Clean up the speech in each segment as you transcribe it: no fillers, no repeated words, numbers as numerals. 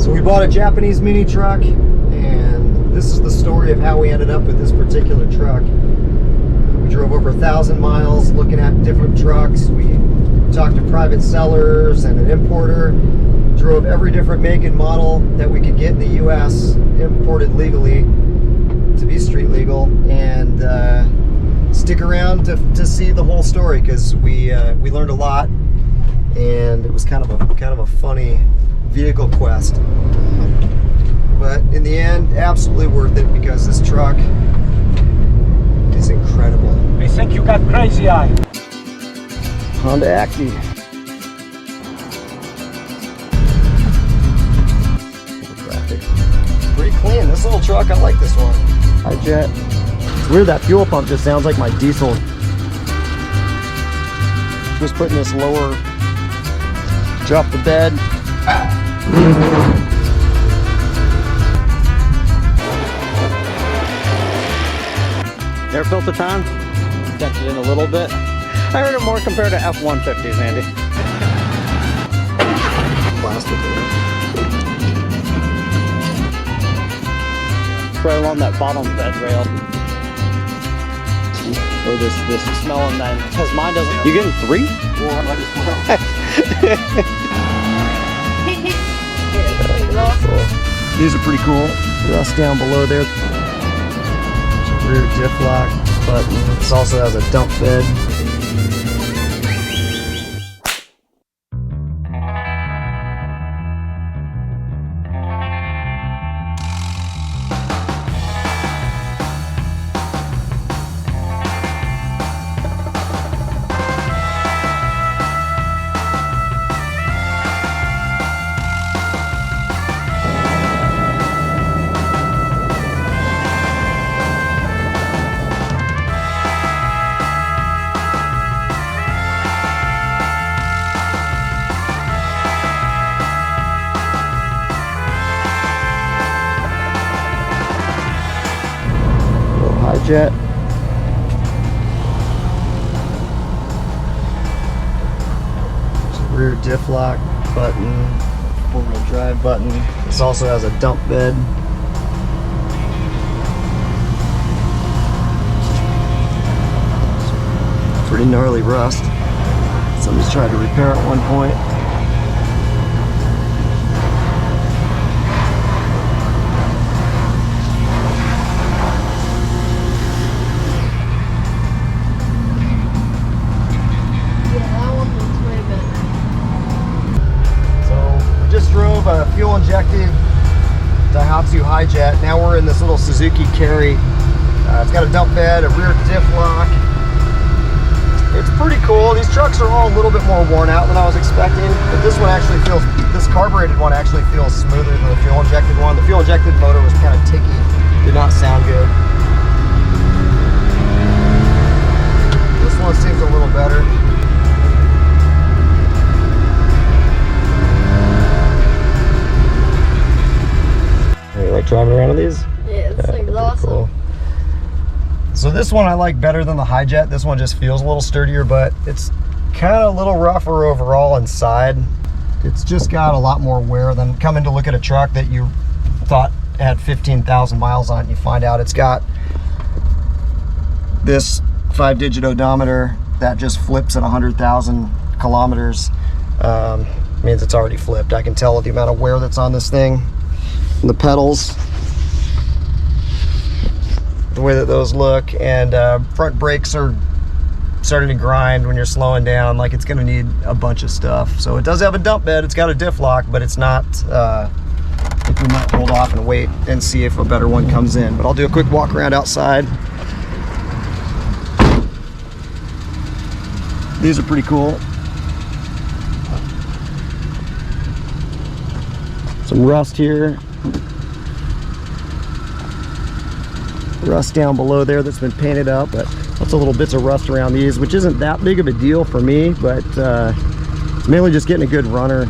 So we bought a Japanese mini truck, and this is the story of how we ended up with this particular truck. We drove over 1,000 miles looking at different trucks. We talked to private sellers and an importer. Drove every different make and model that we could get in the US, imported legally to be street legal, and stick around to see the whole story, because we learned a lot, and it was kind of a funny vehicle quest. But in the end, absolutely worth it, because this truck is incredible. I think you got crazy eye. Honda Acty. Pretty clean. This little truck, I like this one. Hi, Jet. It's weird that fuel pump just sounds like my diesel. Just putting this lower, drop the bed. Air filter time, dented in a little bit. I heard it more compared to F-150s, Andy. Plastic there. Right along that bottom bed rail. Or this Smelling that, because mine doesn't. You getting 3? These are pretty cool. Rust down below there. Rear diff lock button. This also has a dump bed. Jet. Rear diff lock button, 4-wheel drive button. This also has a dump bed. Pretty gnarly rust. Somebody's tried to repair it at one point. Drove a fuel injected Daihatsu Hi-Jet. Now we're in this little Suzuki Carry. It's got a dump bed, a rear diff lock. It's pretty cool. These trucks are all a little bit more worn out than I was expecting, but this carbureted one actually feels smoother than the fuel injected one. The fuel injected motor was kind of ticky, did not sound good. This one seems a little better. You like driving around with these? Yeah, this thing's awesome. Cool. So this one I like better than the Hi-Jet. This one just feels a little sturdier, but it's kind of a little rougher overall inside. It's just got a lot more wear than coming to look at a truck that you thought had 15,000 miles on it. You find out it's got this 5-digit odometer that just flips at 100,000 kilometers. Means it's already flipped. I can tell the amount of wear that's on this thing. And the pedals, the way that those look, and front brakes are starting to grind when you're slowing down. Like, it's going to need a bunch of stuff. So it does have a dump bed, it's got a diff lock, but it's not, I think we might hold off and wait and see if a better one comes in. But I'll do a quick walk around outside. These are pretty cool. Some rust here. Rust down below there that's been painted up, but lots of little bits of rust around these, which isn't that big of a deal for me, but it's mainly just getting a good runner.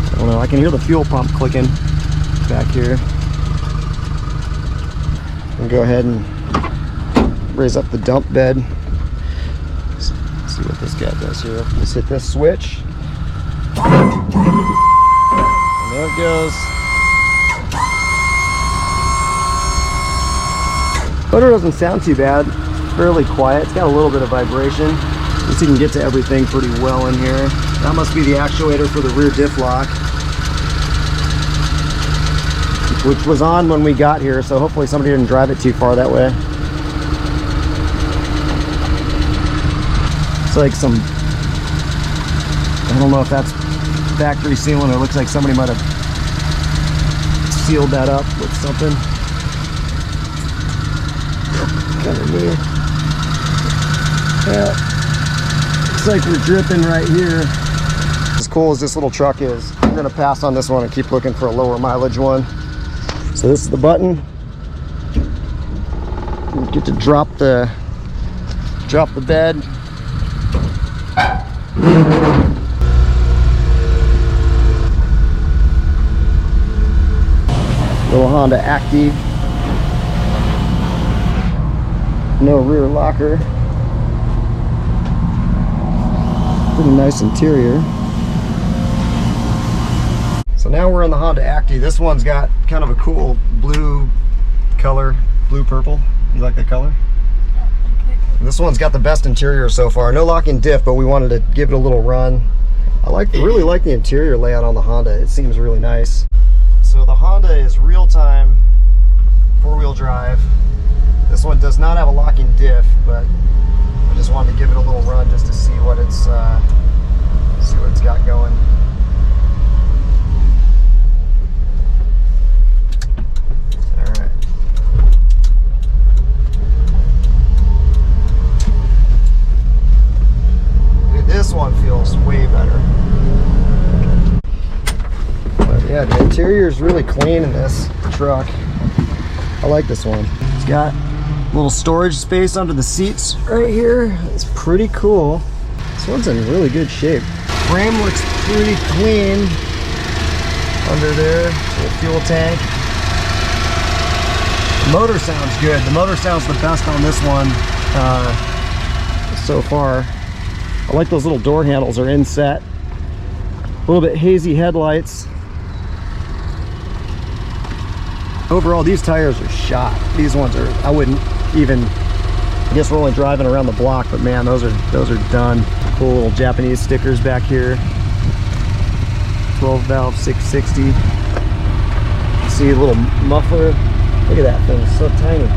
I don't know, I can hear the fuel pump clicking back here. I'll go ahead and raise up the dump bed. See what this guy does here. Just hit this switch. And there it goes. Motor doesn't sound too bad. It's fairly quiet. It's got a little bit of vibration. At least you can get to everything pretty well in here. That must be the actuator for the rear diff lock, which was on when we got here, so hopefully somebody didn't drive it too far that way. It's like some, I don't know if that's factory sealing, or it looks like somebody might have sealed that up with something. Kind of weird. Yeah, looks like we're dripping right here. As cool as this little truck is, I'm gonna pass on this one and keep looking for a lower mileage one. So this is the button. You get to drop the bed. Little Honda Acty. No rear locker. Pretty nice interior. So now we're in the Honda Acty. This one's got kind of a cool blue color, blue purple. You like that color? And this one's got the best interior so far. No locking diff, but we wanted to give it a little run. I really like the interior layout on the Honda. It seems really nice. So the Honda is real-time four-wheel drive. This one does not have a locking diff, but I just wanted to give it a little run just to see what it's got going. All right. Dude, this one feels way better. But yeah, the interior is really clean in this truck. I like this one. It's got a little storage space under the seats right here. It's pretty cool. This one's in really good shape. Frame looks pretty clean under there. Little fuel tank. The motor sounds good. The motor sounds the best on this one so far. I like those little door handles are inset. A little bit hazy headlights. Overall, these tires are shot. These ones are, I wouldn't even, I guess we're only driving around the block, but man, those are done. Cool little Japanese stickers back here. 12 valve 660. See a little muffler. Look at that thing, it's so tiny.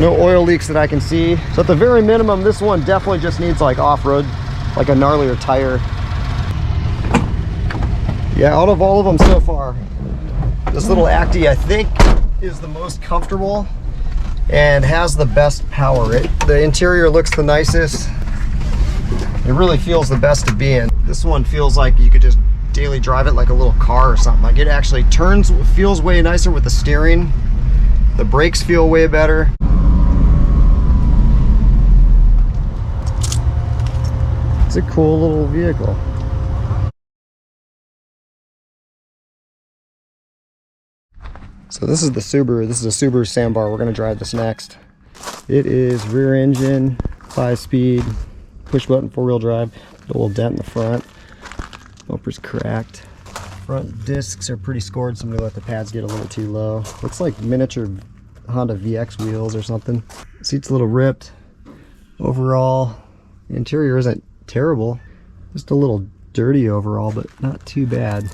No oil leaks that I can see. So at the very minimum, this one definitely just needs like off-road, like a gnarlier tire. Yeah, out of all of them so far, this little Acti, I think, is the most comfortable and has the best power. The interior looks the nicest. It really feels the best to be in. This one feels like you could just daily drive it like a little car or something. Like it actually turns, feels way nicer with the steering. The brakes feel way better. It's a cool little vehicle. So this is the Subaru. This is a Subaru Sambar. We're going to drive this next. It is rear engine, 5-speed, push button, 4-wheel drive. A little dent in the front. Bumper's cracked. Front discs are pretty scored. Somebody let the pads get a little too low. Looks like miniature Honda VX wheels or something. Seat's a little ripped. Overall, the interior isn't terrible. Just a little dirty overall, but not too bad.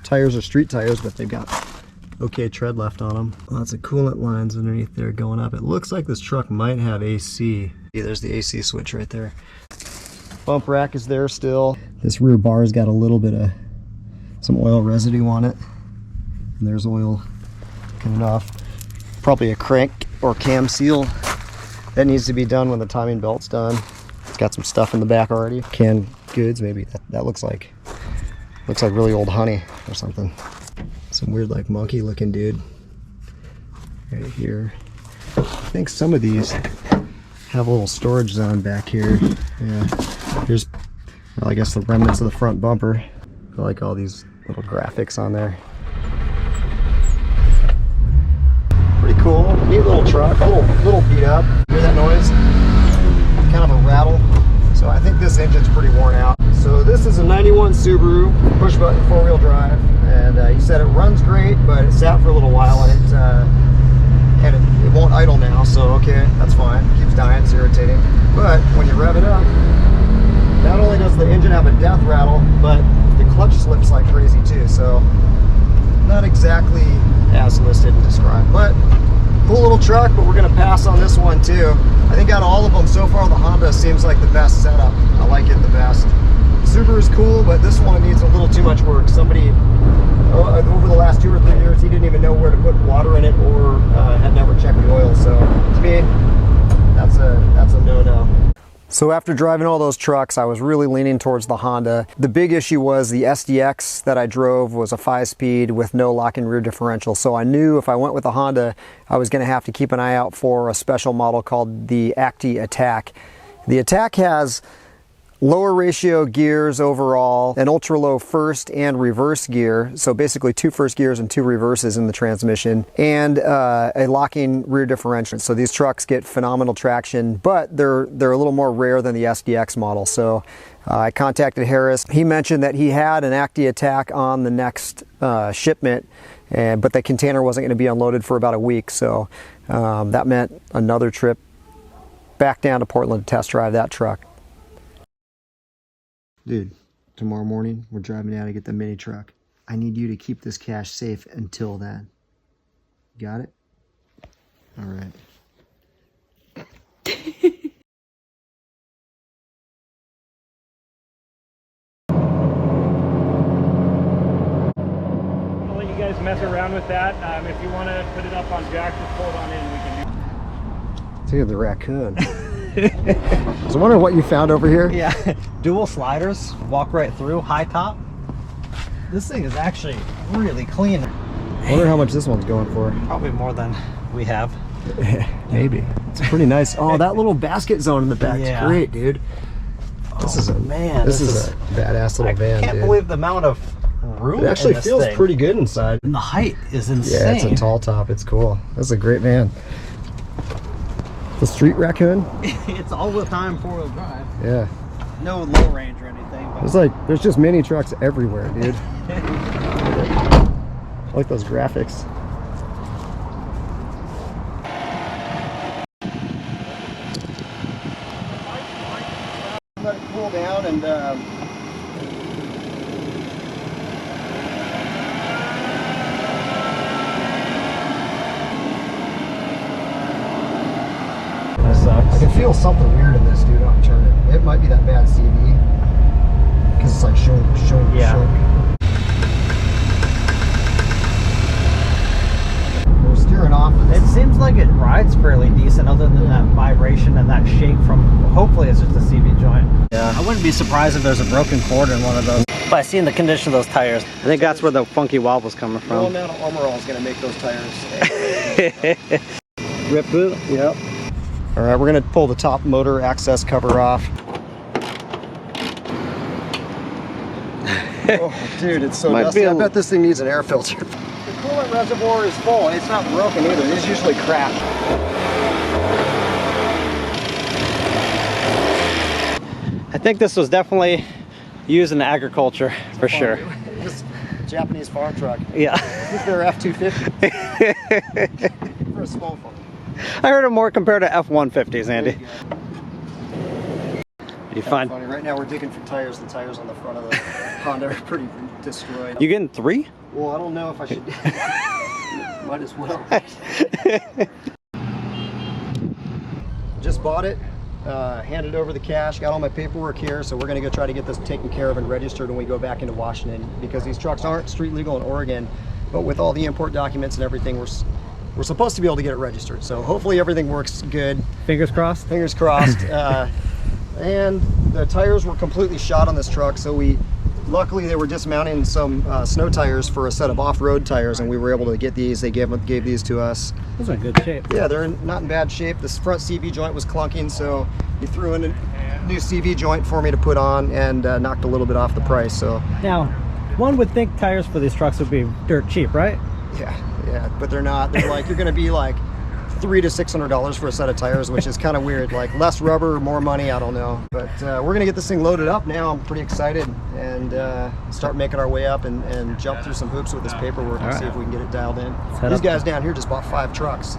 Tires are street tires, but they've got okay tread left on them. Lots of coolant lines underneath there going up. It looks like this truck might have AC. Yeah, there's the AC switch right there. Bump rack is there still. This rear bar's got a little bit of some oil residue on it. And there's oil coming off. Probably a crank or cam seal. That needs to be done when the timing belt's done. It's got some stuff in the back already. Canned goods, maybe. That looks like really old honey or something. Some weird like monkey looking dude right here. I think some of these have a little storage zone back here. Yeah, here's, well, I guess the remnants of the front bumper. I like all these little graphics on there. Pretty cool, neat little truck, a little beat up. Hear that noise? Kind of a rattle. So I think this engine's pretty worn out. So this is a 91 Subaru push button 4-wheel drive, and he said it runs great, but it sat for a little while and it won't idle now. So okay, that's fine. It keeps dying, it's irritating. But when you rev it up, not only does the engine have a death rattle, but the clutch slips like crazy too. So not exactly as listed and described, but cool little truck. But we're gonna pass on this one too. I think out of all of them so far, the Honda seems like the best setup. I like it the best. Subaru is cool, but this one needs a little too much work. Somebody over the last 2 or 3 years, he didn't even know where to put water in it, or had never checked the oil. So to me, that's a no-no. So after driving all those trucks, I was really leaning towards the Honda. The big issue was the SDX that I drove was a 5-speed with no lock-in rear differential. So I knew if I went with the Honda, I was gonna have to keep an eye out for a special model called the Acti Attack. The Attack has lower ratio gears overall, an ultra low first and reverse gear, so basically 2 first gears and 2 reverses in the transmission, and a locking rear differential. So these trucks get phenomenal traction, but they're a little more rare than the SDX model. So I contacted Harris. He mentioned that he had an Acti Attack on the next shipment, but the container wasn't going to be unloaded for about a week. So that meant another trip back down to Portland to test drive that truck. Dude, tomorrow morning we're driving out to get the mini truck. I need you to keep this cash safe until then. Got it? All right. I'll let you guys mess around with that. If you want to put it up on jack, just pull it on in. We can do. Dude, the raccoon. I was wondering what you found over here. Yeah, dual sliders, walk right through, high top. This thing is actually really clean. I wonder how much this one's going for. Probably more than we have. Maybe. It's pretty nice. Oh, that little basket zone in the back is great, dude. This is a badass little van, I can't believe the amount of room. It actually in this feels thing. pretty good inside. And the height is insane. Yeah, it's a tall top. It's cool. That's a great van. The street raccoon? It's all the time 4-wheel drive. Yeah. No low range or anything. But There's just mini trucks everywhere, dude. I like those graphics. Let it cool down and I can feel something weird in this, dude. I'm turning. It might be that bad CV. Because it's like shunk. We're steering off. it seems like it rides fairly decent other than that vibration and that shake from, hopefully it's just a CV joint. Yeah. I wouldn't be surprised if there's a broken cord in one of those. By seeing the condition of those tires, I think that's where the funky wobble was coming from. No amount of armor all is going to make those tires stay. Rip boot? Yep. All right, we're gonna pull the top motor access cover off. Oh, dude, it's so dusty. I bet this thing needs an air filter. The coolant reservoir is full. It's not broken either. It's usually cracked. I think this was definitely used in agriculture for sure. This Japanese farm truck. Yeah. This is their F-250. For a small farm. I heard it more compared to F-150s, Andy. You find funny. Right now we're digging for tires. The tires on the front of the Honda are pretty destroyed. you getting 3? Well, I don't know if I should. Might as well. Just bought it. Handed over the cash. Got all my paperwork here, so we're gonna go try to get this taken care of and registered when we go back into Washington, because these trucks aren't street legal in Oregon, but with all the import documents and everything, we're supposed to be able to get it registered. So hopefully everything works good. Fingers crossed? Fingers crossed. And the tires were completely shot on this truck, so luckily they were dismounting some snow tires for a set of off-road tires, and we were able to get these. They gave these to us. Those are in good shape. Yeah, they're not in bad shape. This front CV joint was clunking, so he threw in a new CV joint for me to put on, and knocked a little bit off the price. So now, one would think tires for these trucks would be dirt cheap, right? yeah, but they're not. They're like, you're gonna be like $300 to $600 for a set of tires, which is kind of weird. Like less rubber, more money, I don't know. But we're gonna get this thing loaded up now. I'm pretty excited, and start making our way up and jump through some hoops with this paperwork and see if we can get it dialed in. These guys down here just bought 5 trucks.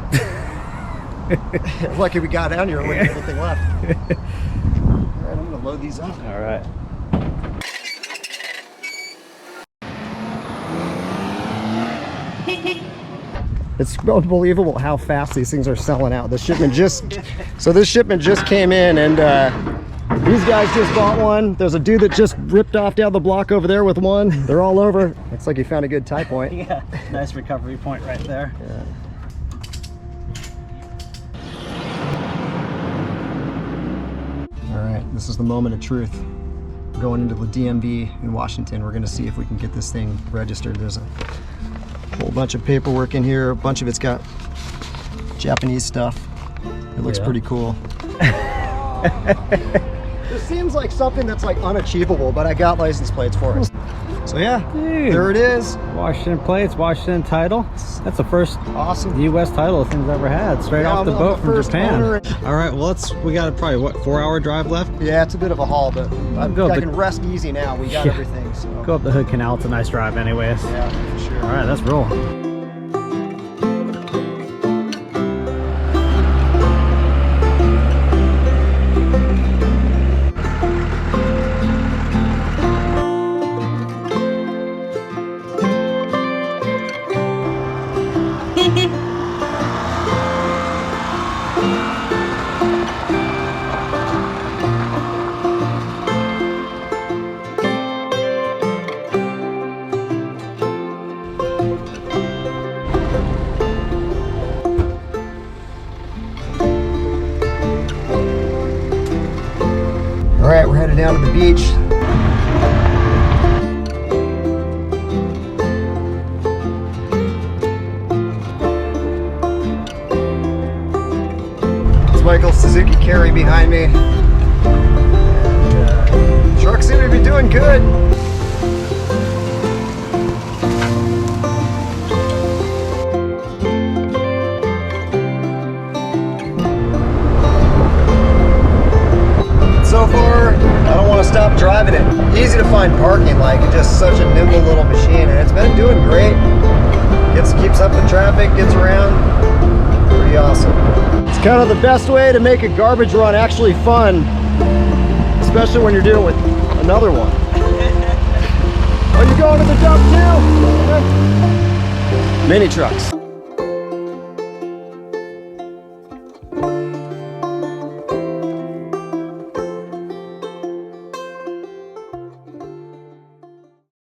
Lucky we got down here and we didn't have anything left. All right, I'm gonna load these up. All right. It's unbelievable how fast these things are selling out. This shipment just came in, and these guys just bought one. There's a dude that just ripped off down the block over there with one. They're all over. Looks like he found a good tie point. Yeah, nice recovery point right there. Yeah. All right, this is the moment of truth. Going into the DMV in Washington, we're gonna see if we can get this thing registered. There's a whole bunch of paperwork in here. A bunch of it's got Japanese stuff. It looks pretty cool. This seems like something that's like unachievable, but I got license plates for it. So yeah, dude, there it is. Washington plates, Washington title. That's the first awesome U.S. title things I've ever had, straight off the boat from Japan. All right, well, we got probably what, 4-hour drive left? Yeah, it's a bit of a haul, but I can rest easy now. We got everything. So go up the Hood Canal. It's a nice drive, anyways. Yeah, for sure. All right, let's roll. All right, we're headed down to the beach. It's Michael's Suzuki Carry behind me. And, truck seems to be doing good. So far, I don't want to stop driving it. Easy to find parking, like it's just such a nimble little machine, and it's been doing great. Keeps up the traffic, gets around. Pretty awesome. It's kind of the best way to make a garbage run actually fun, especially when you're dealing with another one. Are you going to the dump too? Mini trucks.